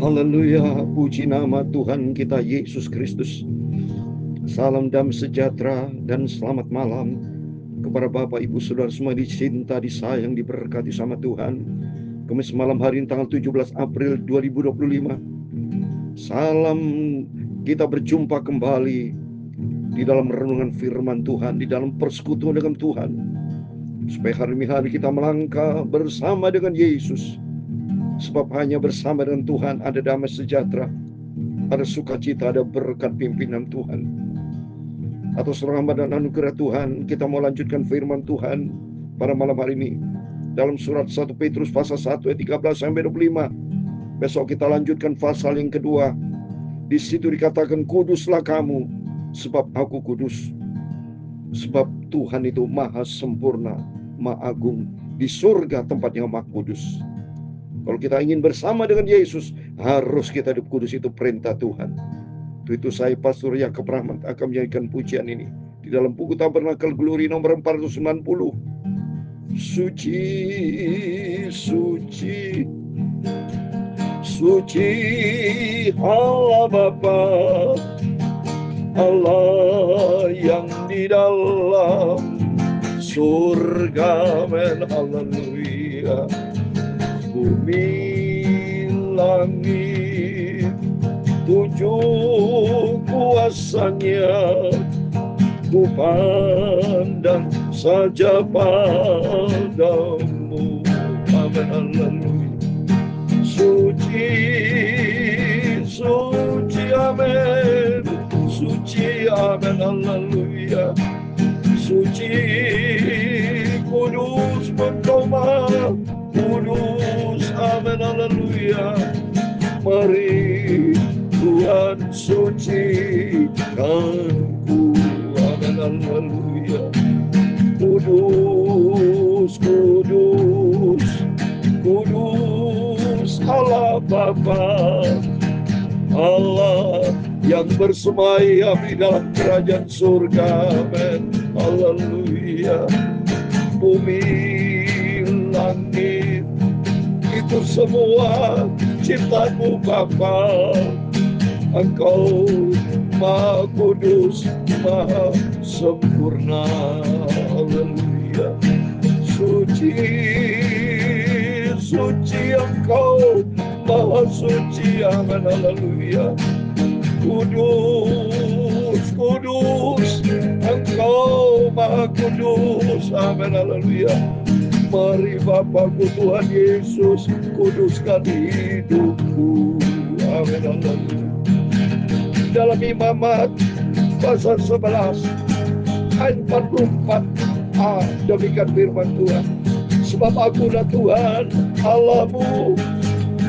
Haleluya, puji nama Tuhan kita Yesus Kristus. Salam damai sejahtera dan selamat malam kepada Bapak Ibu Saudara semua dicinta, disayang, diberkati sama Tuhan. Kamis malam hari ini tanggal 17 April 2025. Salam, kita berjumpa kembali di dalam renungan firman Tuhan, di dalam persekutuan dengan Tuhan. Supaya hari ini kita melangkah bersama dengan Yesus. Sebab hanya bersama dengan Tuhan ada damai sejahtera, ada sukacita, ada berkat pimpinan Tuhan. Atas rahmat dan anugerah Tuhan, kita mau lanjutkan firman Tuhan pada malam hari ini dalam surat 1 Petrus pasal 1 ayat 13 sampai 25. Besok kita lanjutkan pasal yang kedua. Di situ dikatakan, kuduslah kamu sebab aku kudus. Sebab Tuhan itu maha sempurna, maha agung. Di surga tempatnya maha kudus. Kalau kita ingin bersama dengan Yesus, harus kita hidup kudus, itu perintah Tuhan. Itu saya, Pastor Yakub Rahmat, akan menyanyikan pujian ini di dalam buku Tabernakel Glory nomor 490. Suci, suci, suci Allah Bapa, Allah yang di dalam surga, men, haleluya. Bumi langit tujuh kuasanya, ku pandang saja padamu. Amin, haleluya. Suci, suci, amin. Suci, amin, haleluya. Suci, kudus, engkau maha kudus, amin, haleluya. Mari Tuhan sucikanku, amin, haleluya. Kudus, kudus, kudus Allah Bapa, Allah yang bersemayam di dalam kerajaan surga, amin, haleluya. Bumi langit itu semua ciptamu Bapa. Engkau maha kudus, maha sempurna, haleluya. Suci, suci engkau, maha suci, amin, haleluya. Kudus, kudus engkau maha kudus, amin, haleluya. Mari Bapakku Tuhan Yesus, kuduskan hidupku, amin, haleluya. Dalam Imamat pasal 11 ayat 44a, demikian firman Tuhan. Sebab akulah Tuhan Allahmu,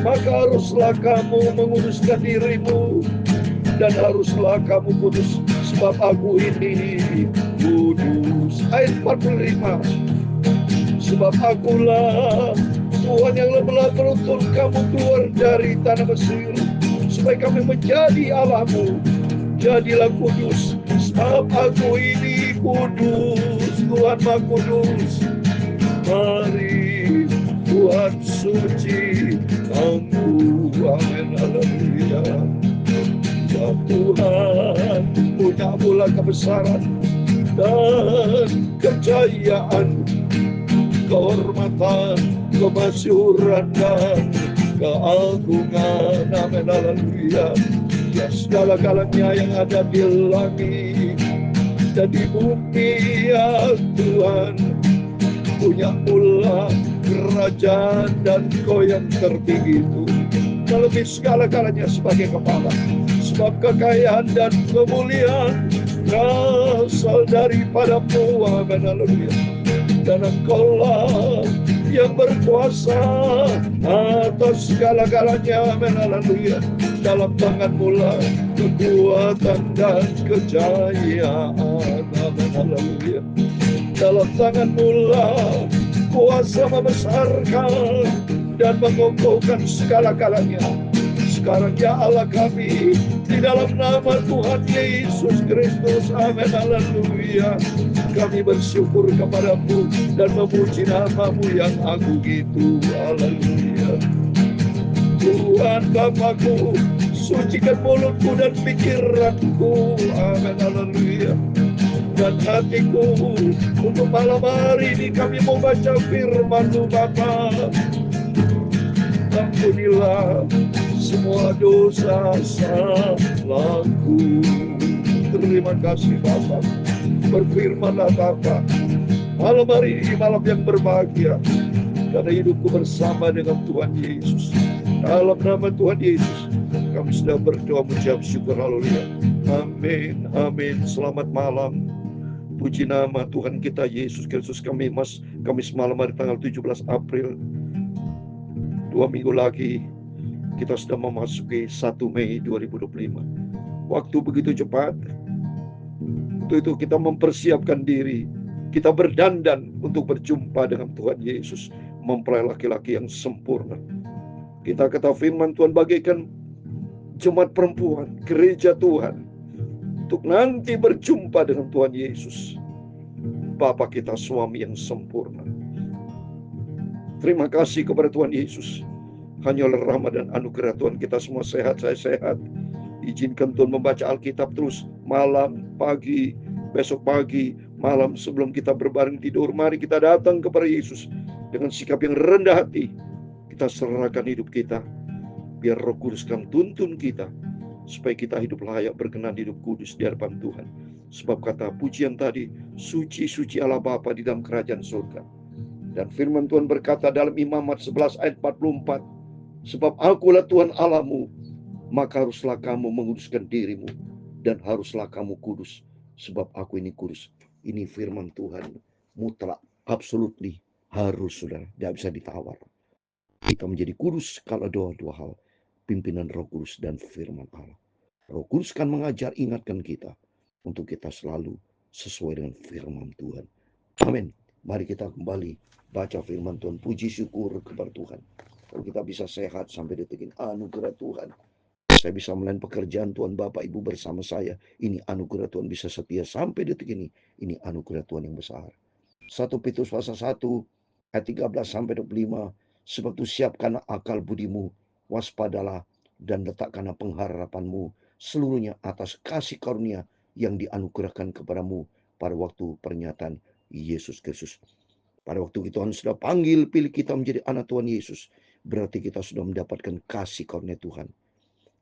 maka haruslah kamu menguduskan dirimu, dan haruslah kamu kudus, sebab aku ini kudus. Ayat 45. Sebab akulah Tuhan yang telah menuntun kamu keluar dari tanah Mesir, supaya kami menjadi Allahmu. Jadilah kudus, sebab aku ini kudus, Tuhan Maha Kudus. Mari Tuhan suci kamu, amin, haleluya. Ya Tuhan, punya mula kebesaran dan kejayaan, kehormatan, kemasyhuran dan keagungan, amin, haleluya. Ya segala-galanya yang ada di langit dan di bumi, ya Tuhan, punya mula kerajaan dan Kau yang tertinggi itu, melebihi segala-galanya sebagai kepala. Sebab kekayaan dan kemuliaan berasal daripadamu, amin, haleluya. Dan Engkaulah yang berkuasa atas segala-galanya, amin, haleluya. Dalam tangan-Mu lah kekuatan dan kejayaan, amin, haleluya. Dalam tangan-Mu lah kuasa membesarkan dan mengokohkan segala-galanya. Sekarang ya Allah kami, di dalam nama Tuhan Yesus Kristus, amin, haleluya. Kami bersyukur kepada-Mu dan memuji nama-Mu yang agung itu, haleluya. Tuhan tangan Bapakku, sucikan mulutku dan pikiranku. Amin, haleluya. Dan hatiku untuk malam hari ini kami mau baca firman-Mu Bapa. Ampunilah semua dosa salahku. Terima kasih Bapa. Berfirmanlah Bapa. Malam hari ini malam yang berbahagia, karena hidupku bersama dengan Tuhan Yesus. Dalam nama Tuhan Yesus kami sudah berdoa menjawab syukur. Haleluya. Amin. Amin. Selamat malam. Puji nama Tuhan kita Yesus Kristus. Kamis malam hari tanggal 17 April, 2 minggu lagi kita sudah memasuki 1 Mei 2025. Waktu begitu cepat. Untuk itu kita mempersiapkan diri, kita berdandan untuk berjumpa dengan Tuhan Yesus, mempelai laki-laki yang sempurna. Kita kata firman Tuhan bagaikan jemaat perempuan gereja Tuhan untuk nanti berjumpa dengan Tuhan Yesus, Bapa kita, suami yang sempurna. Terima kasih kepada Tuhan Yesus. Hanya oleh rahmat dan anugerah Tuhan kita semua sehat, saya sehat. Izinkan Tuhan membaca Alkitab terus malam, pagi, besok pagi, malam sebelum kita berbaring tidur. Mari kita datang kepada Yesus dengan sikap yang rendah hati. Kita serahkan hidup kita, biar Roh Kudus kami tuntun kita, supaya kita hidup layak, berkenan, hidup kudus di hadapan Tuhan. Sebab kata pujian tadi, suci, suci Allah Bapa di dalam kerajaan surga. Dan firman Tuhan berkata dalam Imamat 11 ayat 44, sebab akulah Tuhan Allahmu, maka haruslah kamu menguduskan dirimu, dan haruslah kamu kudus, sebab aku ini kudus. Ini firman Tuhan, mutlak, absolutely, harus, saudara, tidak bisa ditawar. Kita menjadi kudus kalau dua hal, pimpinan Roh Kudus dan firman Allah. Roh Kudus kan mengajar, ingatkan kita untuk kita selalu sesuai dengan firman Tuhan. Amin. Mari kita kembali baca firman Tuhan. Puji syukur kepada Tuhan. Kalau kita bisa sehat sampai detik ini, anugerah Tuhan. Saya bisa melayan pekerjaan Tuhan, Bapak Ibu bersama saya. Ini anugerah Tuhan, bisa setia sampai detik ini. Ini anugerah Tuhan yang besar. 1 Petrus pasal 1 ayat 13 sampai 25. Sebab itu siapkan akal budimu, waspadalah dan letakkanlah pengharapanmu seluruhnya atas kasih karunia yang dianugerahkan kepadamu pada waktu pernyataan Yesus Kristus. Pada waktu itu Tuhan sudah panggil, pilih kita menjadi anak Tuhan Yesus. Berarti kita sudah mendapatkan kasih karunia Tuhan.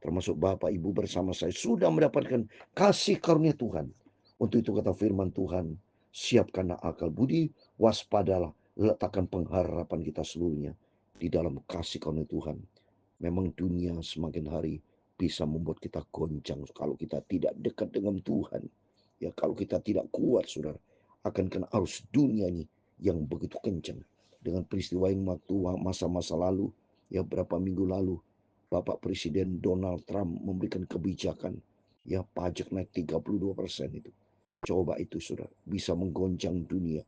Termasuk Bapak Ibu bersama saya sudah mendapatkan kasih karunia Tuhan. Untuk itu kata firman Tuhan, siapkanlah akal budi, waspadalah, letakkan pengharapan kita seluruhnya di dalam kasih karunia Tuhan. Memang dunia semakin hari bisa membuat kita goncang kalau kita tidak dekat dengan Tuhan. Ya, kalau kita tidak kuat, saudara, akan kena arus dunia ini yang begitu kencang. Dengan peristiwa yang waktu masa-masa lalu, ya berapa minggu lalu, Bapak Presiden Donald Trump memberikan kebijakan, ya pajak naik 32% itu. Coba itu, saudara, bisa menggoncang dunia.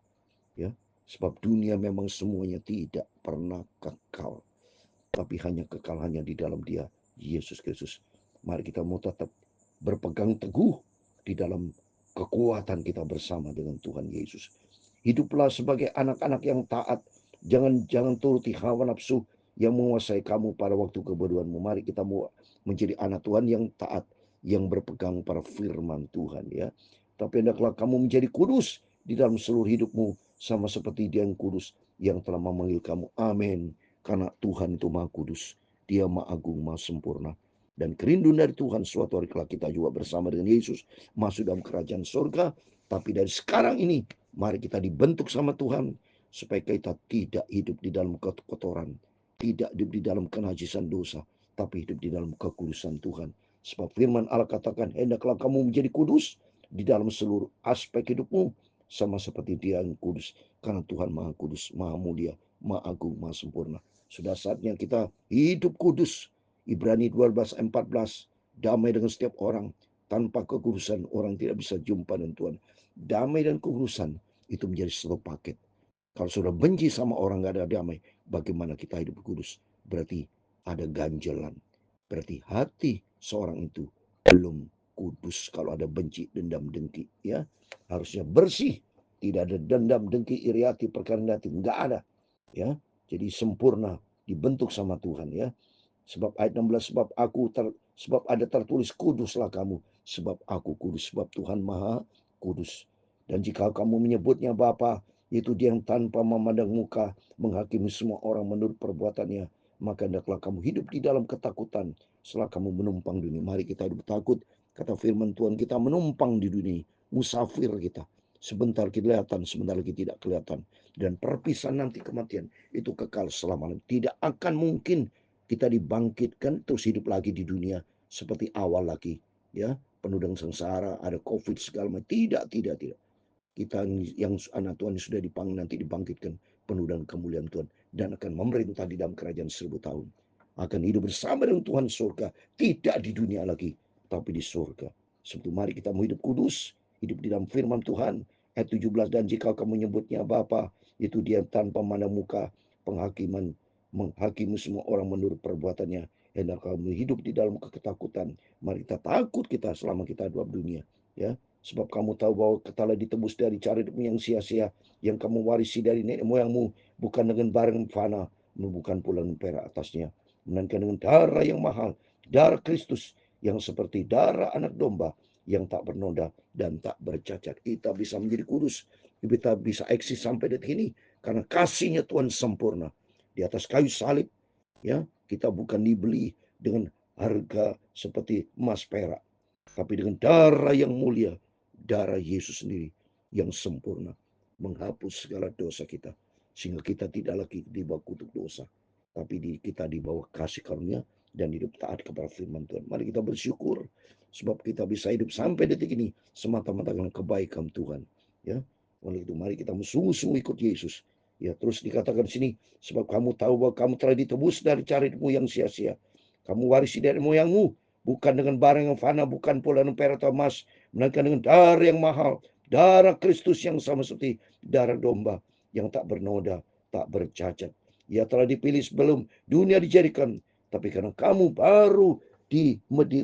Ya, sebab dunia memang semuanya tidak pernah kekal, tapi hanya kekal hanya di dalam Dia, Yesus Kristus. Mari kita mau tetap berpegang teguh di dalam kekuatan kita bersama dengan Tuhan Yesus. Hiduplah sebagai anak-anak yang taat. Jangan turuti hawa nafsu yang menguasai kamu pada waktu kebodohanmu. Mari kita mau menjadi anak Tuhan yang taat, yang berpegang pada firman Tuhan, ya. Tapi hendaklah kamu menjadi kudus di dalam seluruh hidupmu, sama seperti Dia yang kudus yang telah memanggil kamu. Amin. Karena Tuhan itu Maha Kudus, Dia Maha Agung, Maha Sempurna. Dan kerinduan dari Tuhan, suatu hari kelak kita juga bersama dengan Yesus masuk dalam kerajaan surga. Tapi dari sekarang ini, mari kita dibentuk sama Tuhan, supaya kita tidak hidup di dalam kotoran, tidak hidup di dalam kenajisan dosa, tapi hidup di dalam kekudusan Tuhan. Sebab firman Allah katakan, hendaklah kamu menjadi kudus di dalam seluruh aspek hidupmu, sama seperti Dia yang kudus. Karena Tuhan Maha Kudus, Maha Mulia, Maha Agung, Maha Sempurna. Sudah saatnya kita hidup kudus. Ibrani 12:14, damai dengan setiap orang. Tanpa kekudusan orang tidak bisa jumpa dengan Tuhan. Damai dan kekudusan itu menjadi satu paket. Kalau sudah benci sama orang, gak ada damai, bagaimana kita hidup kudus? Berarti ada ganjalan. Berarti hati seorang itu belum kudus kalau ada benci, dendam, dengki. Ya, harusnya bersih. Tidak ada dendam, dengki, iri hati, perkara hati. Nggak ada. Ya, jadi sempurna, dibentuk sama Tuhan. Ya, Sebab ayat 16, sebab ada tertulis, kuduslah kamu, sebab aku kudus, sebab Tuhan Maha Kudus. Dan jika kamu menyebutnya Bapa, yaitu Dia yang tanpa memandang muka menghakimi semua orang menurut perbuatannya, maka hendaklah kamu hidup di dalam ketakutan setelah kamu menumpang dunia. Mari kita hidup takut. Kata firman Tuhan, kita menumpang di dunia, musafir kita. Sebentar kelihatan, sebentar lagi tidak kelihatan. Dan perpisahan nanti kematian itu kekal selamanya. Tidak akan mungkin kita dibangkitkan terus hidup lagi di dunia seperti awal lagi, ya, penuh dengan sengsara, ada COVID segala macam. Tidak. Kita yang anak Tuhan sudah dipanggil nanti dibangkitkan penuh dengan kemuliaan Tuhan dan akan memerintah di dalam kerajaan 1000 tahun. Akan hidup bersama dengan Tuhan surga, tidak di dunia lagi, tapi di surga. Sebab mari kita mau hidup kudus, hidup di dalam firman Tuhan. Ayat 17, dan jika kamu menyebutnya Bapa, itu Dia tanpa mandang muka penghakiman, menghakimi semua orang menurut perbuatannya. Hendak kamu hidup di dalam ketakutan. Mari kita takut kita selama kita hidup dunia, ya. Sebab kamu tahu bahwa telah ditebus dari cara hidupmu yang sia-sia, yang kamu warisi dari nenek moyangmu, bukan dengan barang fana, bukan pula dengan perak atasnya, melainkan dengan darah yang mahal, darah Kristus, yang seperti darah anak domba, yang tak bernoda dan tak bercacat. Kita bisa menjadi kudus, kita bisa eksis sampai detik ini, karena kasihnya Tuhan sempurna. Di atas kayu salib, ya, kita bukan dibeli dengan harga seperti emas perak, tapi dengan darah yang mulia, darah Yesus sendiri yang sempurna, menghapus segala dosa kita, sehingga kita tidak lagi di bawah kutuk dosa, tapi kita di bawah kasih karunia dan hidup taat kepada firman Tuhan. Mari kita bersyukur sebab kita bisa hidup sampai detik ini semata-mata karena kebaikan Tuhan. Ya, oleh itu mari kita sungguh-sungguh ikut Yesus. Ya, terus dikatakan di sini, sebab kamu tahu bahwa kamu telah ditebus dari cara hidupmu yang sia-sia. Kamu warisi dari moyangmu, bukan dengan barang yang fana, bukan pula dengan perak atau emas, melainkan dengan darah yang mahal, darah Kristus yang sama seperti darah domba, yang tak bernoda, tak bercacat. Ia telah dipilih sebelum dunia dijadikan, tapi karena kamu baru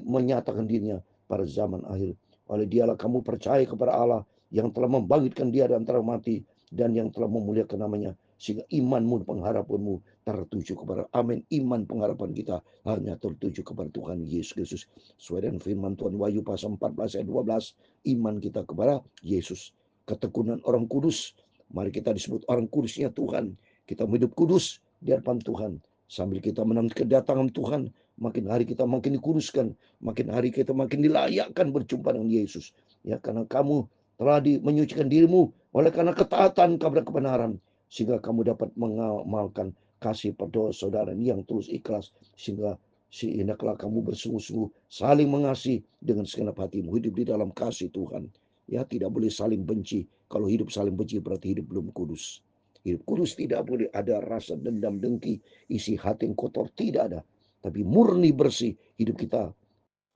menyatakan dirinya pada zaman akhir. Oleh Dialah kamu percaya kepada Allah yang telah membangkitkan Dia dari antara mati dan yang telah memuliakan namanya, sehingga imanmu, pengharapanmu tertuju kepada, amin, iman pengharapan kita hanya tertuju kepada Tuhan Yesus Kristus. Sesuai dengan firman Tuhan Wahyu pasal 14 ayat 12, iman kita kepada Yesus. Ketekunan orang kudus. Mari kita disebut orang kudusnya Tuhan. Kita hidup kudus di hadapan Tuhan. Sambil kita menanti kedatangan Tuhan, makin hari kita makin dikuduskan, makin hari kita makin dilayakkan berjumpa dengan Yesus. Ya, karena kamu telah menyucikan dirimu oleh karena ketaatan kepada kebenaran, sehingga kamu dapat mengamalkan kasih pada saudara yang tulus ikhlas, sehingga hendaklah kamu bersungguh-sungguh saling mengasihi dengan segenap hatimu, hidup di dalam kasih Tuhan. Ya, tidak boleh saling benci. Kalau hidup saling benci berarti hidup belum kudus. Hidup kudus tidak boleh ada rasa dendam, dengki, isi hati yang kotor, tidak ada. Tapi murni bersih hidup kita,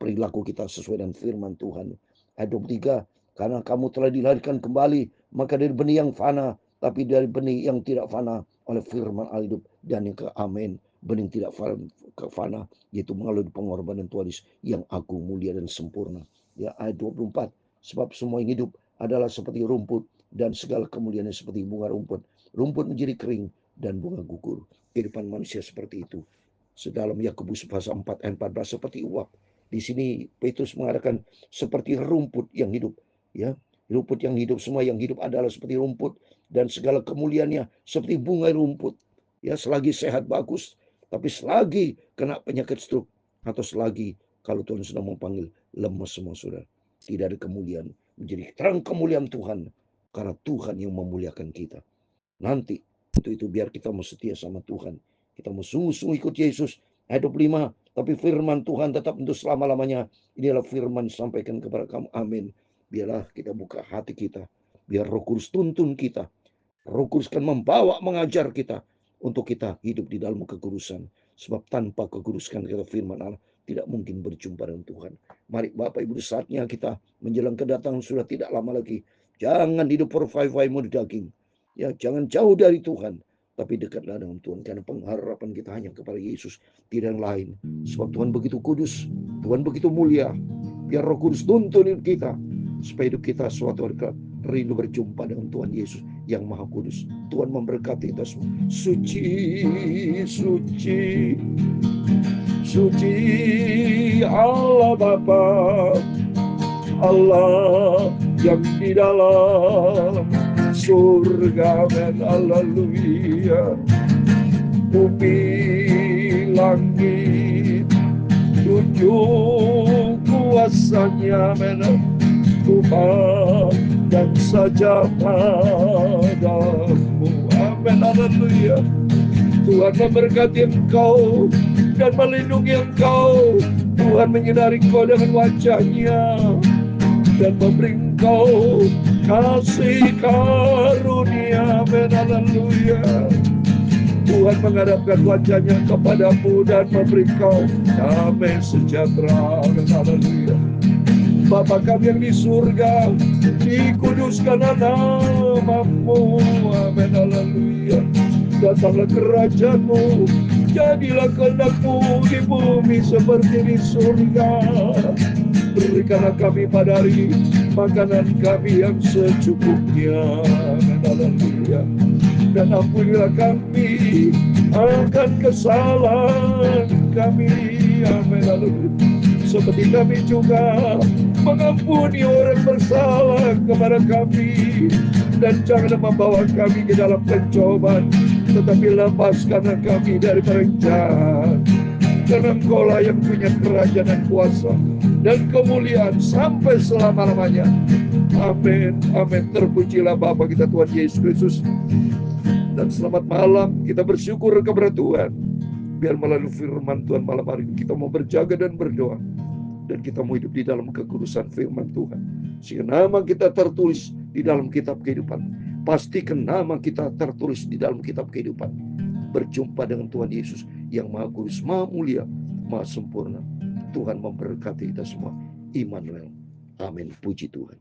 perilaku kita sesuai dengan firman Tuhan. Ayat 23, karena kamu telah dilahirkan kembali, maka dari benih yang fana, tapi dari benih yang tidak fana oleh firman Allah hidup. Dan yang ke amin, benih tidak fana, yaitu melalui pengorbanan Tuhan Yesus yang agung, mulia dan sempurna. Ya, ayat 24, sebab semua yang hidup adalah seperti rumput, dan segala kemuliaannya seperti bunga rumput. Rumput menjadi kering dan bunga gugur. Kehidupan manusia seperti itu. Sedalam Yakobus pasal 4 ayat 14 seperti uap. Di sini Petrus mengatakan seperti rumput yang hidup, ya. Rumput yang hidup, semua yang hidup adalah seperti rumput, dan segala kemuliaannya seperti bunga rumput. Ya, selagi sehat bagus, tapi selagi kena penyakit stroke atau selagi kalau Tuhan sudah memanggil, lemas semua sudah. Tidak ada kemuliaan, menjadi terang kemuliaan Tuhan karena Tuhan yang memuliakan kita. Nanti itu biar kita mau setia sama Tuhan. Kita mau sungguh-sungguh ikut Yesus. Ayat 25. Tapi firman Tuhan tetap untuk selama-lamanya. Inilah firman sampaikan kepada kamu. Amin. Biarlah kita buka hati kita. Biar Roh Kudus tuntun kita. Roh Kudus kan membawa, mengajar kita untuk kita hidup di dalam kekudusan. Sebab tanpa kekudusan, kata firman Allah, tidak mungkin berjumpa dengan Tuhan. Mari Bapak Ibu, saatnya kita menjelang kedatangan sudah tidak lama lagi. Jangan hidup profai-faimu di daging. Ya, jangan jauh dari Tuhan, tapi dekatlah dengan Tuhan, karena pengharapan kita hanya kepada Yesus, tidak yang lain. Sebab Tuhan begitu kudus, Tuhan begitu mulia. Biar Roh Kudus tuntun kita, supaya hidup kita suatu hari rindu berjumpa dengan Tuhan Yesus yang Maha Kudus. Tuhan memberkati kita semua. Suci, suci, suci Allah Bapa, Allah yang di dalam surga, amin, haleluya. Bumi langit tunjuk kuasanya, amin, Tuhan dan saja padamu, amin, haleluya. Tuhan memberkati engkau dan melindungi engkau. Tuhan menyinari engkau dengan wajah-Nya dan memberi engkau kasih karunia, amin, haleluya. Tuhan menghadapkan wajah-Nya kepadamu dan memberi engkau damai sejahtera, amin, haleluya. Bapa kami yang di surga, dikuduskan namamu, amin, haleluya. Datanglah kerajaan-Mu, jadilah kehendak-Mu di bumi seperti di surga. Berikanlah kami pada hari makanan kami yang secukupnya, amin, haleluya. Dan ampunilah kami akan kesalahan kami, amin, haleluya. Seperti kami juga mengampuni orang bersalah kepada kami. Dan jangan membawa kami ke dalam pencobaan, tetapi lepaskanlah kami dari jahat. Karena Engkau-lah yang punya kerajaan dan kuasa dan kemuliaan sampai selama-lamanya. Amin, amin. Terpujilah Bapa kita Tuhan Yesus Kristus. Dan selamat malam, kita bersyukur kepada Tuhan. Biar melalui firman Tuhan malam hari ini kita mau berjaga dan berdoa. Dan kita mau hidup di dalam kekudusan firman Tuhan. Sehingga nama kita tertulis di dalam kitab kehidupan. Pastikan nama kita tertulis di dalam kitab kehidupan. Berjumpa dengan Tuhan Yesus yang Maha Kudus, Maha Mulia, Maha Sempurna. Tuhan memberkati kita semua. Immanuel. Amin. Puji Tuhan.